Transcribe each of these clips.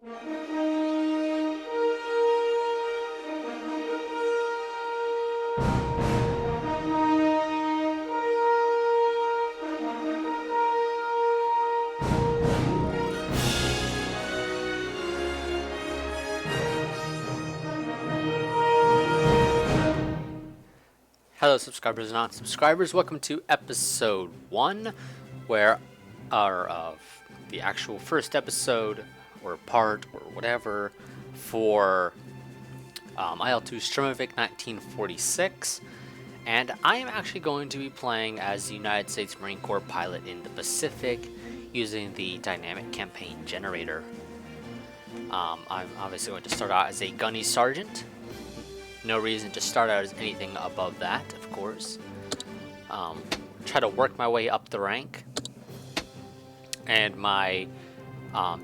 Hello subscribers and non-subscribers, welcome to episode 1, where the actual first episode, or part, or whatever, for IL-2 Sturmovik 1946, and I am actually going to be playing as the United States Marine Corps pilot in the Pacific, using the dynamic campaign generator. I'm obviously going to start out as a gunny sergeant. No reason to start out as anything above that, of course. Try to work my way up the rank. And my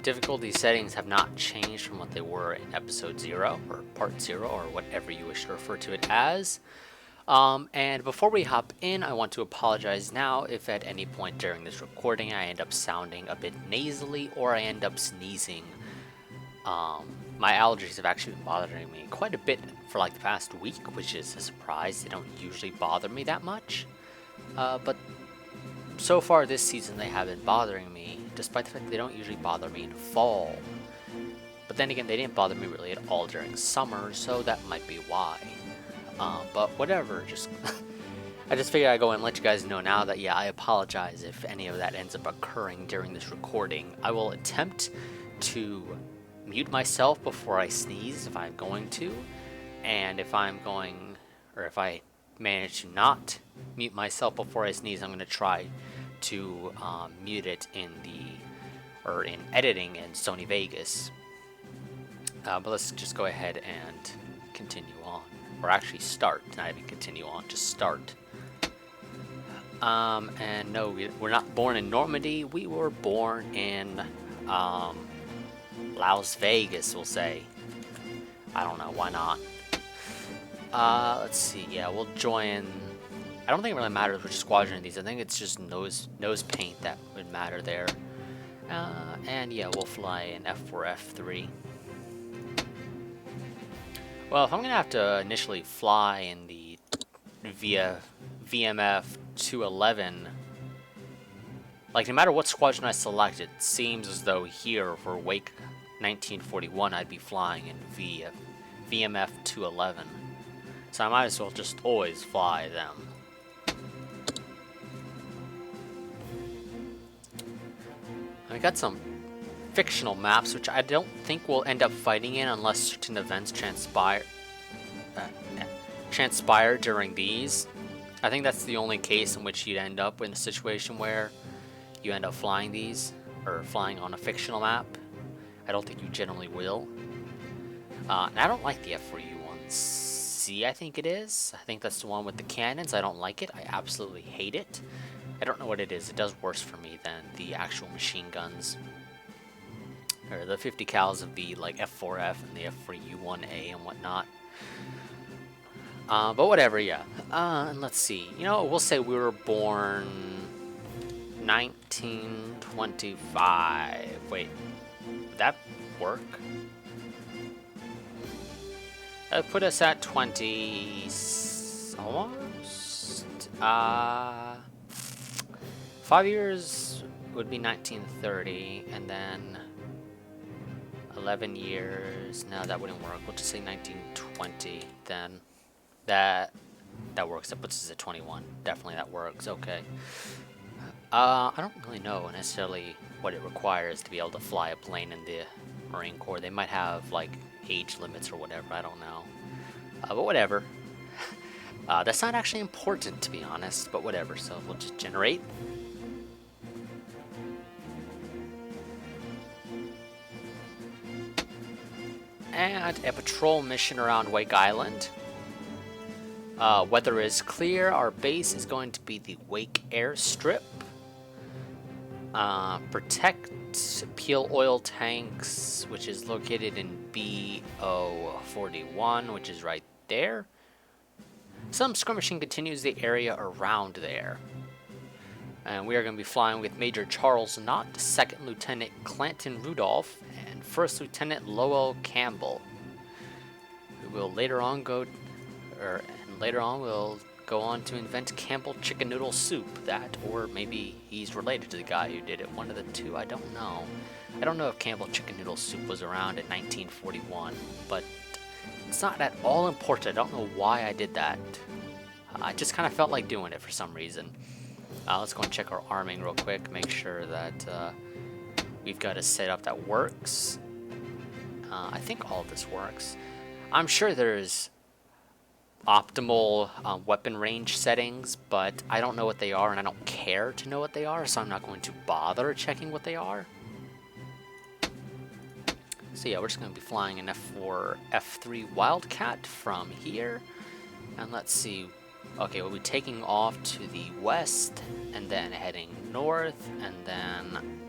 difficulty settings have not changed from what they were in episode 0, or part 0, or whatever you wish to refer to it as. And before we hop in, I want to apologize now if at any point during this recording I end up sounding a bit nasally or I end up sneezing. My allergies have actually been bothering me quite a bit for like the past week, which is a surprise. They don't usually bother me that much. But so far this season they have been bothering me, despite the fact they don't usually bother me in fall. But then again, they didn't bother me really at all during summer, so that might be why. But whatever, just I just figured I'd go and let you guys know now that, yeah, I apologize if any of that ends up occurring during this recording. I will attempt to mute myself before I sneeze if I'm going to, and if I manage to not mute myself before I sneeze, I'm going to try to mute it in editing in Sony Vegas. But let's just go ahead and continue on, or actually start, not even continue on, just start. And no, we're not born in Normandy, we were born in Las Vegas, we'll say. I don't know, why not? Let's see, yeah, we'll join. I don't think it really matters which squadron of these. I think it's just nose paint that would matter there. And yeah, we'll fly in F4, F3. Well, if I'm gonna have to initially fly in the VMF 211, like no matter what squadron I select, it seems as though here for Wake 1941 I'd be flying in VMF 211. So I might as well just always fly them. I got some fictional maps which I don't think we'll end up fighting in unless certain events transpire during these. I think that's the only case in which you'd end up in a situation where you end up flying these, or flying on a fictional map. I don't think you generally will. And I don't like the F4U1C, I think it is. I think that's the one with the cannons. I don't like it. I absolutely hate it. I don't know what it is. It does worse for me than the actual machine guns, or the 50 cals of the like F4F and the F4U1A and whatnot. But whatever, yeah. And let's see. You know, we'll say we were born 1925. Wait, would that work? That would put us at 20 almost. 5 years would be 1930, and then 11 years. No, that wouldn't work. We'll just say 1920 then. That works. That puts us at 21. Definitely that works. Okay. I don't really know necessarily what it requires to be able to fly a plane in the Marine Corps. They might have like age limits or whatever. I don't know. But whatever. That's not actually important, to be honest, but whatever. So we'll just generate. And a patrol mission around Wake Island. Weather is clear. Our base is going to be the Wake Airstrip. Protect Peel Oil Tanks, which is located in BO41, which is right there. Some skirmishing continues the area around there. And we are going to be flying with Major Charles Knott, 2nd Lieutenant Clanton Rudolph, and 1st Lieutenant Lowell Campbell. We will later on we'll go on to invent Campbell chicken noodle soup. That, or maybe he's related to the guy who did it. One of the two, I don't know. I don't know if Campbell chicken noodle soup was around in 1941, but it's not at all important. I don't know why I did that. I just kind of felt like doing it for some reason. Let's go and check our arming real quick, make sure that we've got a setup that works. I think all of this works. I'm sure there's optimal weapon range settings, but I don't know what they are, and I don't care to know what they are, so I'm not going to bother checking what they are. So yeah, we're just going to be flying an F4, F3 Wildcat from here, and let's see. Okay, we'll be taking off to the west, and then heading north, and then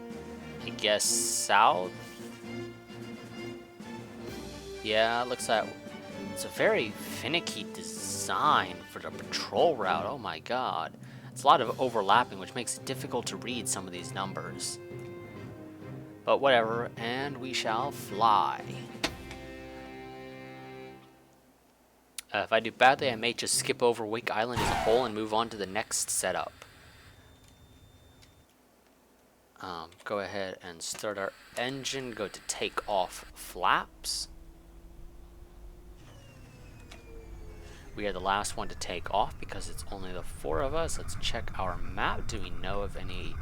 I guess south. Yeah, it looks like it's a very finicky design for the patrol route. Oh my god. It's a lot of overlapping, which makes it difficult to read some of these numbers. But whatever, and we shall fly. If I do badly, I may just skip over Wake Island as a whole and move on to the next setup. Go ahead and start our engine, go to take off flaps. We are the last one to take off because it's only the 4 of us. Let's check our map. Do we know of any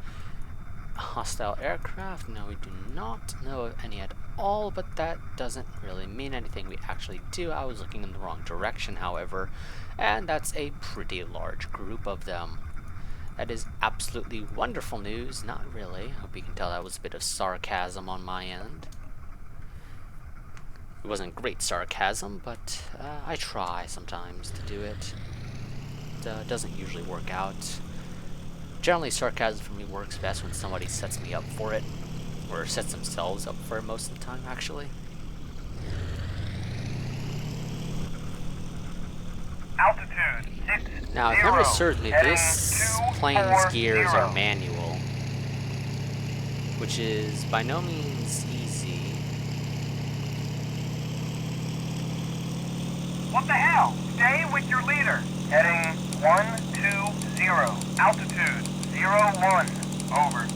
hostile aircraft? No, we do not know of any at all, but that doesn't really mean anything. We actually do. I was looking in the wrong direction, however, and that's a pretty large group of them. That is absolutely wonderful news. Not really. I hope you can tell that was a bit of sarcasm on my end. It wasn't great sarcasm, but I try sometimes to do it. It doesn't usually work out. Generally, sarcasm for me works best when somebody sets me up for it, or sets themselves up for it most of the time, actually. Altitude 60. Now, if memory serves me, this plane's gears are manual, which is by no means easy. What the hell? Stay with your leader. Heading 120. Altitude 01. Over.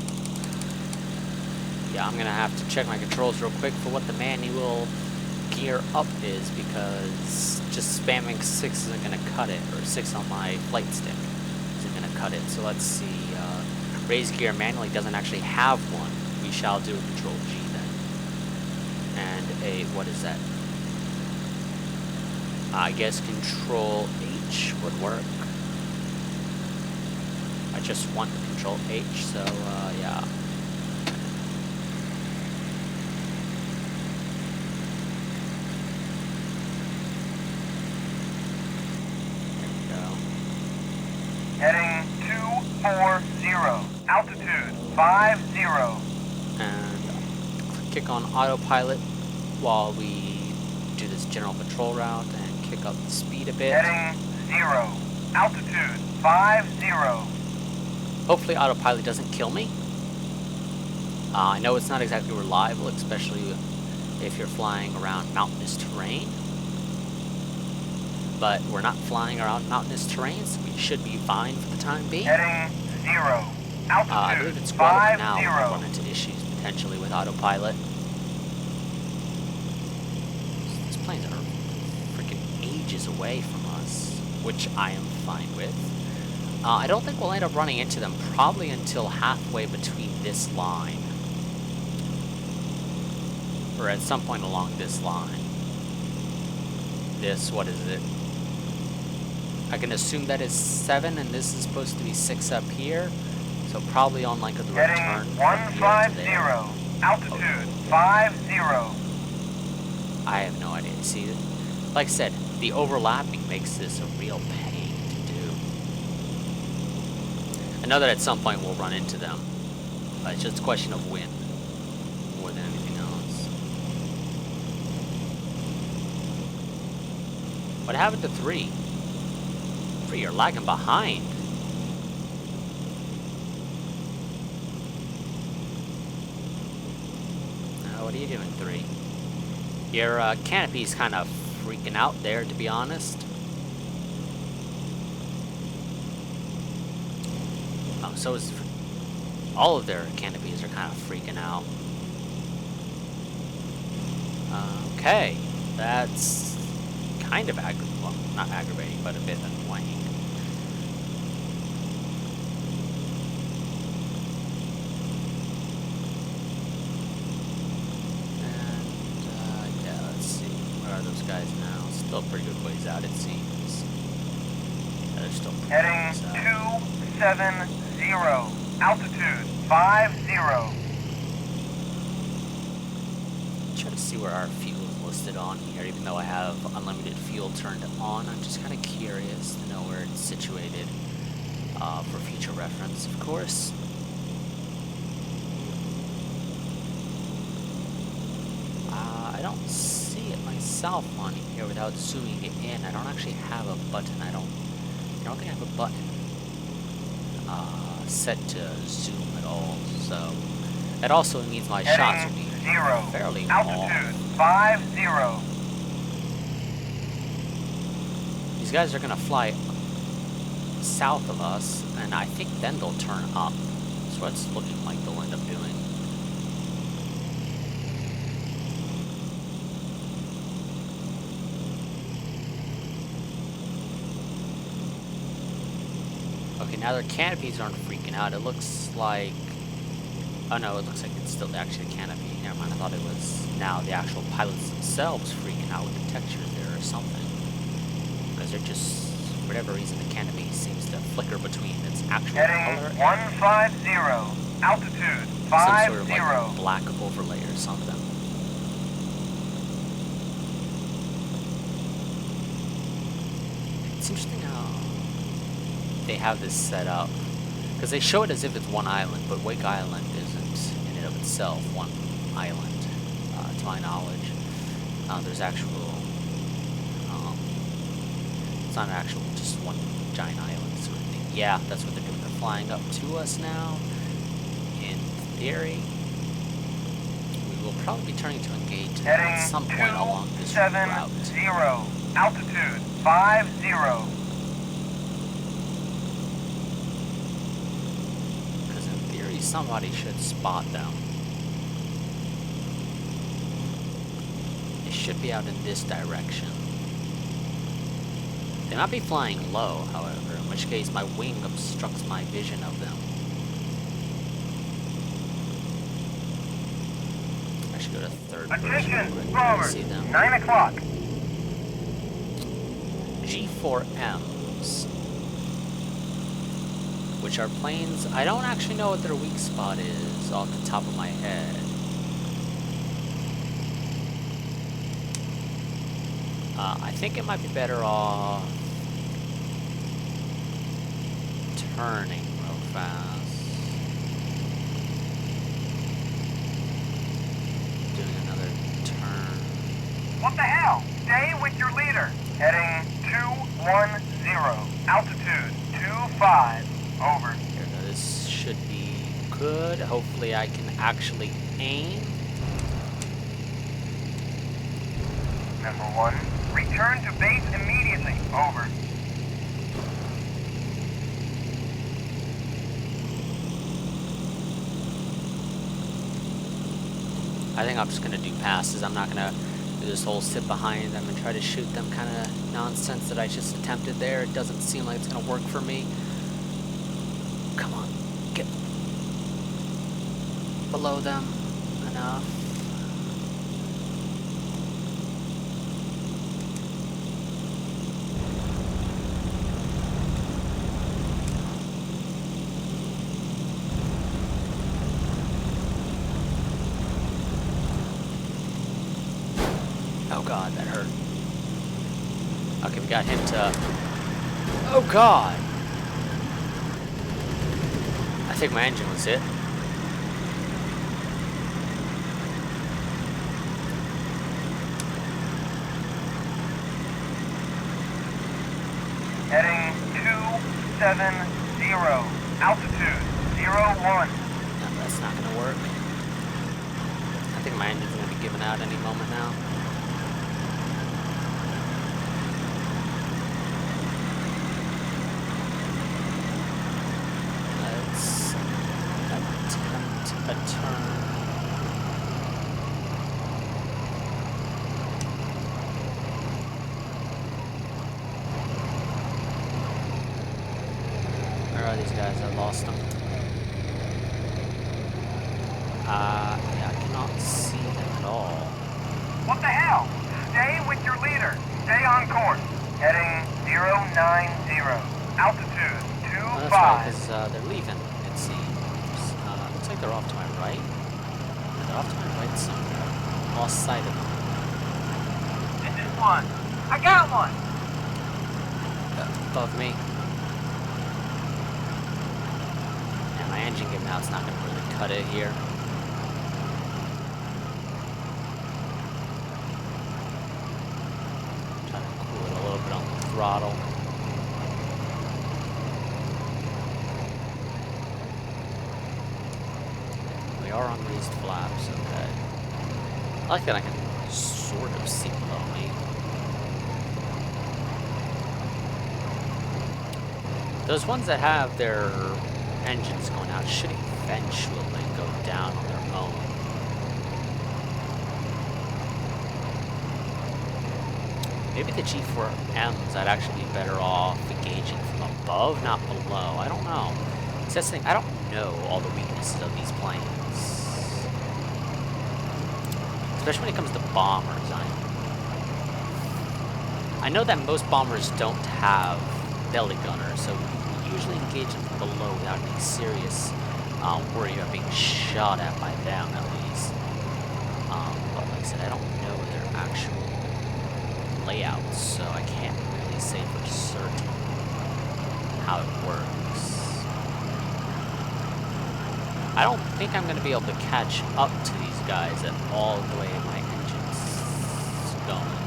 Yeah, I'm gonna have to check my controls real quick for what the manual gear up is, because just spamming 6 isn't gonna cut it, or 6 on my flight stick isn't gonna cut it. So let's see. Raise gear manually doesn't actually have one. We shall do a Control G then. And a, what is that? I guess Control H would work. I just want the Control H, so yeah. Heading 240. Altitude 50. And kick on autopilot while we do this general patrol route and kick up the speed a bit. Heading 0. Altitude 50. Hopefully autopilot doesn't kill me. I know it's not exactly reliable, especially if you're flying around mountainous terrain. But we're not flying around mountainous terrain, so we should be fine for the time being. Heading 0. Altitude I believe it's squad now 50. we'll run into issues potentially with autopilot. These planes are freaking ages away from us, which I am fine with. I don't think we'll end up running into them probably until halfway between this line. Or at some point along this line. This, what is it? I can assume that is 7, and this is supposed to be 6 up here. So probably on like the return Heading from here to 150. there. Altitude 50. I have no idea. See, like I said, the overlapping makes this a real pain to do. I know that at some point we'll run into them. It's just a question of when, more than anything else. What happened to 3? 3, you're lagging behind. what are you doing, 3? Your canopy's kind of freaking out there, to be honest. So is all of their canopies are kind of freaking out. Okay, that's kind of well, not aggravating, but a bit annoying. And yeah, let's see, where are those guys now? Still pretty good ways out, it seems. Yeah, they're still pretty Heading good ways out. 270, altitude 50. Try to see where our fuel is listed on here, even though I have unlimited fuel turned on. I'm just kind of curious to know where it's situated for future reference, of course. I don't see it myself on here without zooming it in. I don't actually have a button. I don't think I have a button set to zoom at all. So that also means my shots will be fairly altitude off. 50. These guys are gonna fly south of us, and I think then they'll turn up. That's what it's looking like they'll end up doing. Okay, now their canopies aren't freaking out. It looks like... Oh no, it looks like it's still actually the canopy. Never mind, I thought it was now the actual pilots themselves freaking out with the textures there or something. Because they're just, for whatever reason, the canopy seems to flicker between its actual color Heading 150, altitude 50. some sort of like black overlay or something. It's interesting how they have this set up, because they show it as if it's one island, but Wake Island isn't in and of itself one island, to my knowledge. There's actual, it's not actual just one giant island sort of thing. Yeah, that's what they're doing. They're flying up to us now. In theory, we will probably be turning to engage at some point along this route. 270, altitude 50. Somebody should spot them. They should be out in this direction. They might be flying low, however, in which case my wing obstructs my vision of them. I should go to third person Attention, real quick forward, see them. 9 o'clock. G4Ms, which are planes. I don't actually know what their weak spot is off the top of my head. I think it might be better off turning real fast. Doing another turn. What the hell? Stay with your leader. Heading 210, altitude 25. Over. Here, now this should be good. Hopefully I can actually aim. Number 1, return to base immediately. Over. I think I'm just gonna do passes. I'm not gonna do this whole sit behind them and try to shoot them kind of nonsense that I just attempted there. It doesn't seem like it's gonna work for me. Come on, get below them enough. Oh god, that hurt. Okay, we got him to... Oh god! I think my engine was hit. Heading 270, altitude 01. No, that's not gonna work. I think my engine's gonna giving out any moment now. Let's attempt a turn. Where are these guys? I lost them. Yeah, I cannot see them at all. What the hell? Stay with your leader. Stay on course. Heading 090. Altitude Oh, that's right, 25. because they're leaving, it seems. Looks like they're off to my right. Yeah, they're off to my right somewhere. Lost sight of them. This is one. I got one. Above me. Yeah, my engine giving out's not going to really cut it here. Trying to cool it a little bit on the throttle. We are on raised flaps, okay. I like that I can sort of see below me. Those ones that have their engines going out should eventually go down on their own. Maybe the G4Ms I'd actually be better off engaging from above, not below. I don't know. It's this thing, I don't know all the weaknesses of these planes. Especially when it comes to bombers. I know that most bombers don't have belly gunners, so you can usually engage them from below without any serious worry about being shot at by them, at least. But like I said, I don't know their actual layouts, so I can't really say for certain how it works. I don't think I'm going to be able to catch up to these guys at all the way my engine's going.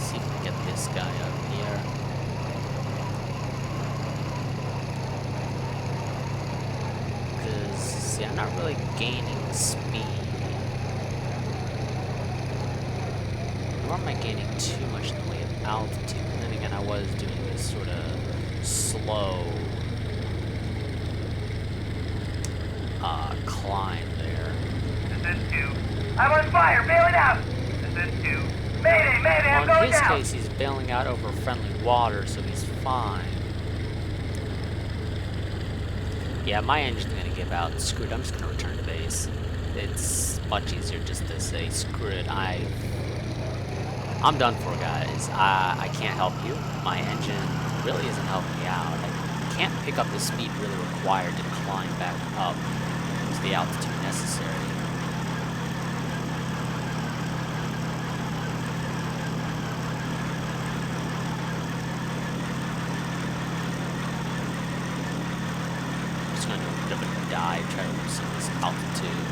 See if we can get this guy up here. Because, see, I'm not really gaining speed. Nor am I gaining too much in the way of altitude. And then again, I was doing this sort of slow climb there. This is 2. I'm on fire. Bail it out. This is 2. Mayday, mayday, I'm Well, going in his down. case, he's bailing out over friendly water, so he's fine. Yeah, my engine's gonna give out. Screw it, I'm just gonna return to base. It's much easier just to say, screw it, I'm done for, guys. I can't help you. My engine really isn't helping me out. I can't pick up the speed really required to climb back up to the altitude necessary. I'm just gonna do a bit of a dive, try to loosen this altitude.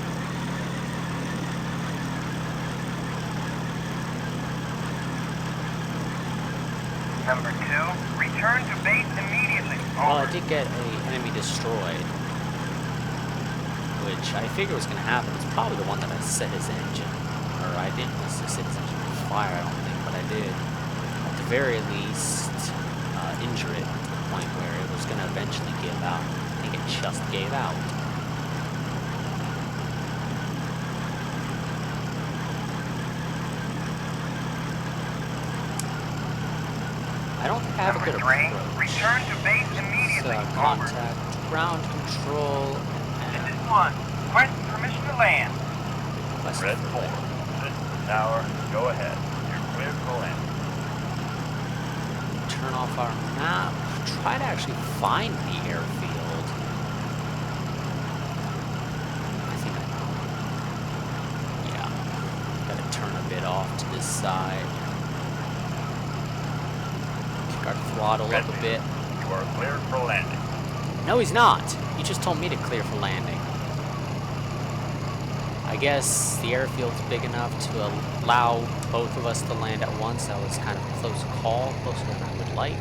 Number 2, return to base immediately. Well, I Over. did get an enemy destroyed, which I figured was going to happen. It's probably the one that I set his engine, or I didn't necessarily set his engine on fire, I don't think, but I did, at the very least, injure it to the point where it was going to eventually give out. I think it just gave out. I don't think I have a good Number 3, approach. return to base immediately. Over. Contact, ground control, This and is 1. Request permission to land. request Red for 4, land. this is the tower. Go ahead. You're clear for landing. Turn off our map. Try to actually find the airfield. I think I know. Yeah. Gotta turn a bit off to this side. Kick our throttle up a bit. You are clear for landing. No, he's not. He just told me to clear for landing. I guess the airfield's big enough to allow both of us to land at once. That was kind of a close call, closer than I would like.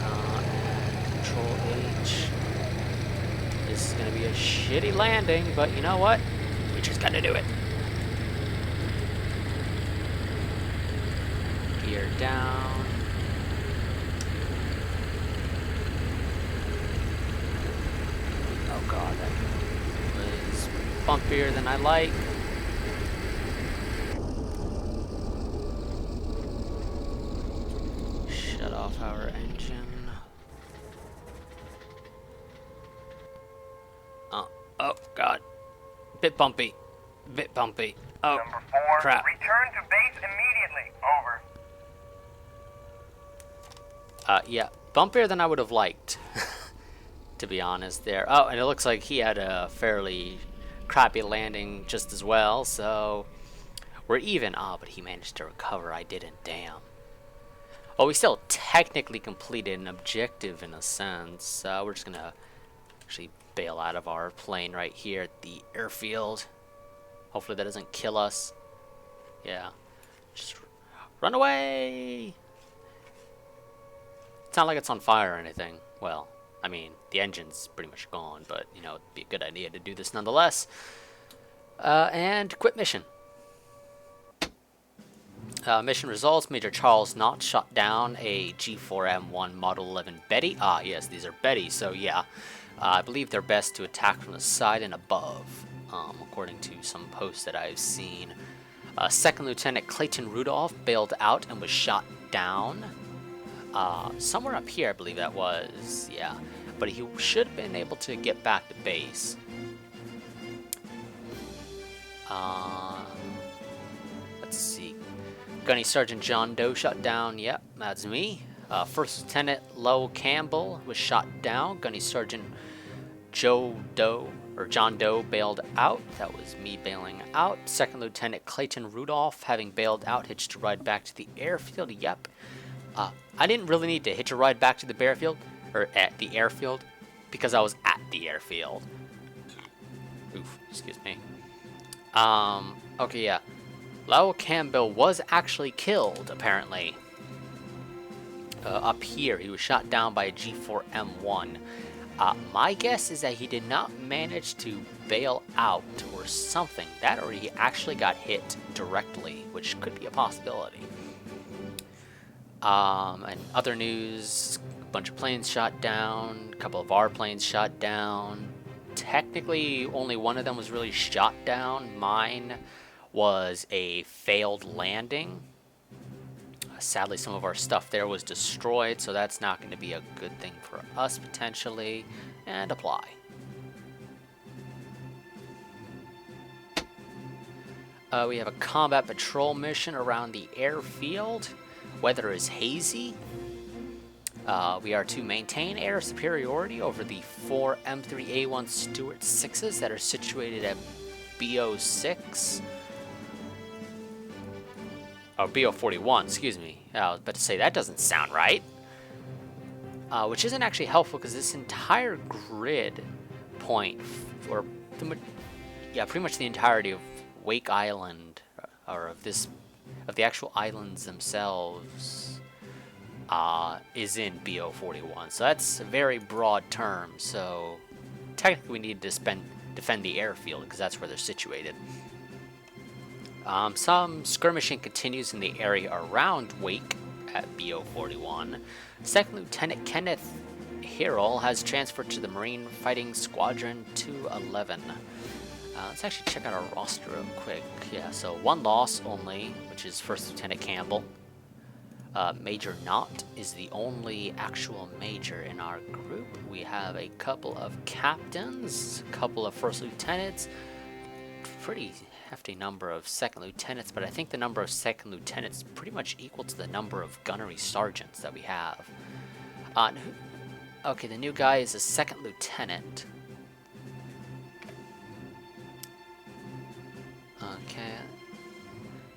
And Control H. is going to be a shitty landing, but you know what? We just got to do it. Gear down. Oh god, that was bumpier than I like. Shut off our engine. Oh god. Bit bumpy. Bit bumpy. Oh, Number 4, crap. return to base immediately. Over. Yeah, bumpier than I would have liked, to be honest there. Oh, and it looks like he had a fairly crappy landing just as well, so we're even. Oh, but he managed to recover. I didn't, damn. Oh, we still technically completed an objective in a sense. We're just gonna actually bail out of our plane right here at the airfield. Hopefully that doesn't kill us. Yeah, just run away! It's not like it's on fire or anything. Well, I mean, the engine's pretty much gone, but, you know, it'd be a good idea to do this nonetheless. And quit mission. Mission results: Major Charles Knott shot down a G4M1 Model 11 Betty. Ah, yes, these are Betty, so yeah. I believe they're best to attack from the side and above, according to some posts that I've seen. Second Lieutenant Clayton Rudolph bailed out and was shot down. Somewhere up here, I believe that was, yeah. But he should have been able to get back to base. Let's see. Gunny Sergeant John Doe shot down. Yep, that's me. First Lieutenant Lowell Campbell was shot down. Gunny Sergeant John Doe bailed out. That was me bailing out. Second Lieutenant Clayton Rudolph, having bailed out, hitched a ride back to the airfield. Yep. I didn't really need to hitch a ride back to the airfield, because I was at the airfield. Oof, excuse me. Okay, yeah. Lowell Campbell was actually killed, apparently. Up here, he was shot down by a G4M1. My guess is that he did not manage to bail out or something. That, or he actually got hit directly, which could be a possibility. And other news, a bunch of planes shot down, a couple of our planes shot down. Technically, only one of them was really shot down. Mine was a failed landing. Sadly, some of our stuff there was destroyed, so that's not going to be a good thing for us, potentially. And apply. We have a combat patrol mission around the airfield. Weather is hazy. We are to maintain air superiority over the 4 M3A1 Stuart 6s that are situated at BO6. Oh, BO41, excuse me. I was about to say, that doesn't sound right. Which isn't actually helpful, because this entire grid point, or pretty much the entirety of Wake Island, or of the actual islands themselves, is in BO41. So that's a very broad term. So technically we need to defend the airfield, because that's where they're situated. Some skirmishing continues in the area around Wake at BO41. Second Lieutenant Kenneth Hirrell has transferred to the Marine Fighting Squadron 211. Let's actually check out our roster real quick. Yeah, so one loss only, which is First Lieutenant Campbell. Major Knott is the only actual major in our group. We have a couple of captains, a couple of first lieutenants, pretty hefty number of second lieutenants, but I think the number of second lieutenants is pretty much equal to the number of gunnery sergeants that we have. Okay, the new guy is a second lieutenant. Okay,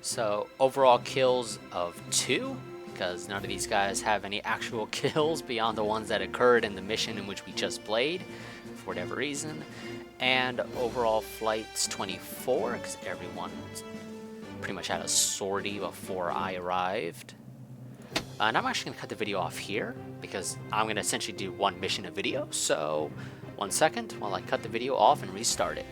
so overall kills of 2, because none of these guys have any actual kills beyond the ones that occurred in the mission in which we just played, for whatever reason. And overall flights 24, because everyone pretty much had a sortie before I arrived. And I'm actually going to cut the video off here, because I'm going to essentially do one mission a video. So 1 second while I cut the video off and restart it.